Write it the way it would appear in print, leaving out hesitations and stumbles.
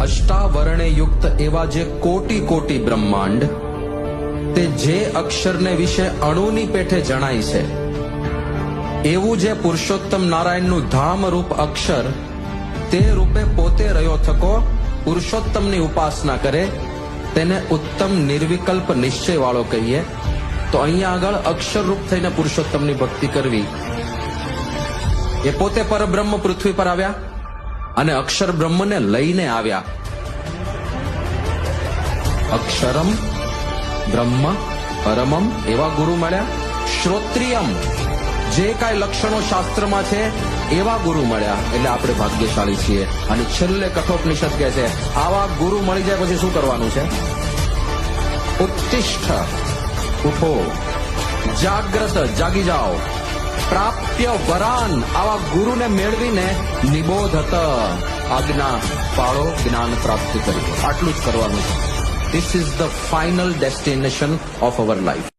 અષ્ટાવરણે યુક્ત એવા જે કોટી કોટી બ્રહ્માંડ તે જે અક્ષરને વિશે અણુની પેઠે જણાય છે, એવું જે પુરુષોત્તમ નારાયણનું ધામ રૂપ અક્ષર તે રૂપે પોતે રહ્યો થકો પુરુષોત્તમની ઉપાસના કરે તેને ઉત્તમ નિર્વિકલ્પ નિશ્ચય વાળો કહીએ. તો અહીંયા આગળ અક્ષર રૂપ થઈને પુરુષોત્તમની ભક્તિ કરવી. એ પોતે પરબ્રહ્મ પૃથ્વી પર આવ્યા અને અક્ષર બ્રહ્મને લઈને આવ્યા. અક્ષરમ બ્રહ્મ પરમમ એવા ગુરુ મળ્યા. શ્રોત્રિયમ જે કાંઈ લક્ષણો શાસ્ત્રમાં છે એવા ગુરુ મળ્યા. એટલે આપણે ભાગ્યશાળી છીએ. અને છેલ્લે કઠોપનિષદ કહે છે આવા ગુરુ મળી જાય પછી શું કરવાનું છે? ઉત્તિષ્ઠ, ઉઠો, જાગ્રત, જાગી જાઓ. પ્રાપ્ય વરાન, આવા ગુરુને મેળવીને નિબોધત, આજ્ઞા પાળો, જ્ઞાન પ્રાપ્ત કરી. આટલું જ કરવાનું છે. This is the final destination of our life.